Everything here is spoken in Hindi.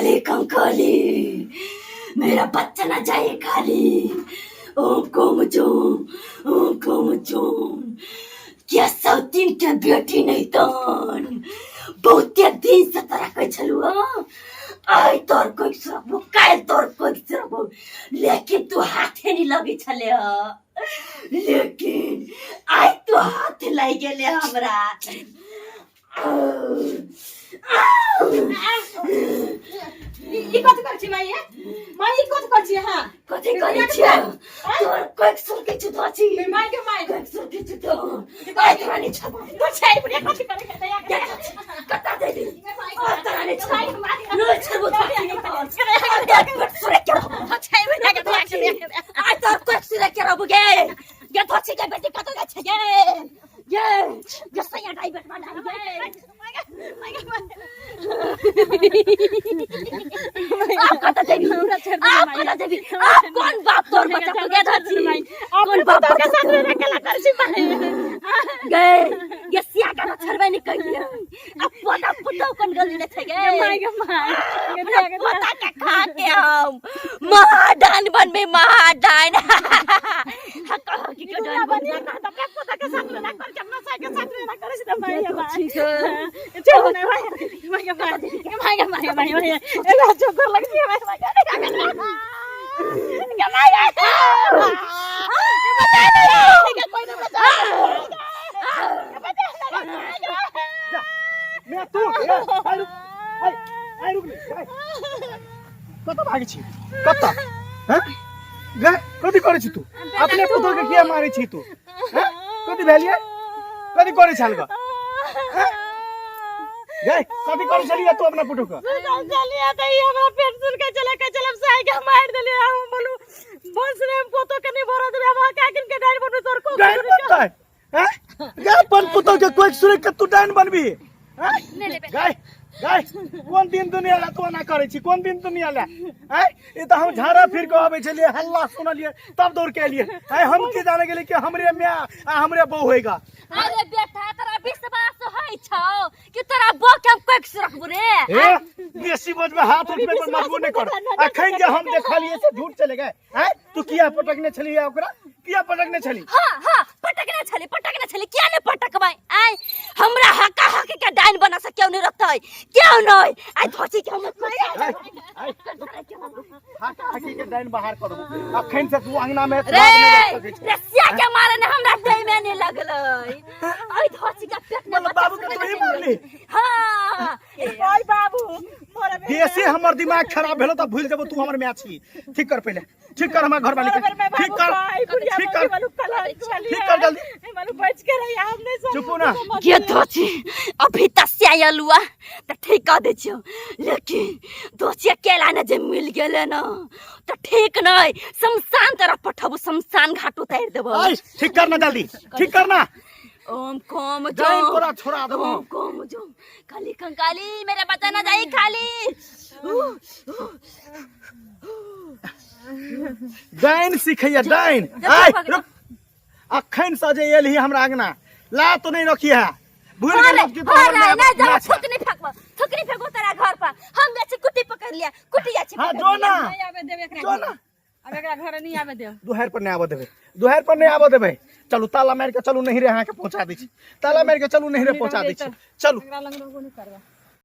काली कंकाली मेरा बच्चा ना जाए खाली। ओम कोम जोम क्या सौतीन के बेटी नहीं तन बहुत दिन से तरह कह छलु आई तोर कोई सरबो काल तोर कोई सरबो लेकिन तू हाथे नहीं लगी छले लेकिन आई तू हाथ लाई गेले हमरा। ई कथि कर छी माई माई कथि कर छी हां कथि करै छी तोर कोई सुन के छुतो छी माई कोई सुन के छुतो आई तरानी छबो तो छै बुढ़िया कथि करे कता दे दी तरानी छबो नो छबो छै बुढ़िया के आई तोर कोई सुन के रबो गे थोची के बेटी कतो के छे गे सैया ड्राइवर वाला गे आप कता देवी आप कौन बाप तोर बच्चा को के धरती कौन बाप के साथ में रखला कर छी माई गए ये सिया का छरबे नहीं कहिए अब पोता पुतो कौन गली ले छे गे माई पोता के खा के हम महादान बन में महादान हक की के डर बन जा त पोता के साथ में ना कर के मसा के साथ में ना करे छी त माई ठीक है चलो ना माई एला चोकर लगती है माई मैं तू आई रुक कत भागे छी कत हैं गे कथि करे छी तू अपने पुतो के किया मारे छी तू हैं कथि भेलिए कथि करे छाल ग गे कथि करे छलिए तू अपना पुतो के चलिए त ई हमरा पेट सुन के चला साई के मार देले हम बोलू बस रे हम पोतो के नहीं भरा देबे हम काकिन के डाइन बनू तोर को डाइन बनता है हैं गे अपन पुतो के कोई सुरे के तू डाइन बनबी हैं गे गे कोन दिन दुनिया ला तो ना करे छी कोन दिन दुनिया ला हैं ई त हम झाड़ा फिर के आबै छलिए हल्ला सुनलिए तब दौड़ के लिए हैं हम की जाने गेली कि हमरे मियां आ हमरे बहू होएगा। अरे बेटा तोरा विश्वास होई छौ कि तोरा बो के हम कोइक रखबो रे ए बेसी बोझ में हाथ उठबे पर मजबूर नहीं कर अखन जे हम देखलिए से झूठ चले गए हैं तू किया पटकने छलिए ओकरा किया पटकने छली हां पटकने छली किया ने पटकबै आई हमरा हका के डाइन बना से क्यों नहीं रखतै क्यों नहीं आई धोची के हम हाकी के डाइन बाहर करू अखन से तू अंगना में रसिया के मारे ने हमरा देह में नहीं लगलै आई धोची के पेट में बाबू के तू ही बोलली हां ओय बाबू मोरे देसी हमर दिमाग खराब भेलो त भूल जेबो तू हमर मैया छी ठीक कर पहले ठीक कर हमर घर वाली के ठीक कर जल्दी मालूम बच के रही हमने सब चुप ना के धोची अभी तस्या आलुआ त ठीक कर दे छियो लेकिन दोसी अकेला ने जे मिल गेले न त ठीक नहीं शमशान तरफ पठबो शमशान घाट उतार देबो ठीक करना जल्दी ठीक करना ओम कोम जाई जो तोरा छोड़ा देबो ओम कोम जो काली कंकाली मेरा बच्चा ना जाई खाली डाइन सिखैया डाइन आई रुक अखन सजे एलही हमरा अंगना ला तो नहीं रखिए भूल गेल कि तो ना जा थुकनी फेंको तेरा घर पर हम बेची कुटी पकड़ लिया कुटी जाची हां जो ना आवे देबे एकरा जो ना अब एकरा घर नहीं आवे दे दुहर पर नहीं आबो देबे चलू ताला मार के चलू नहीं रे हां के पहुंचा दी छी ताला मार के चलू नहीं रे पहुंचा दी छी चलू एकरा लंग नहीं करबा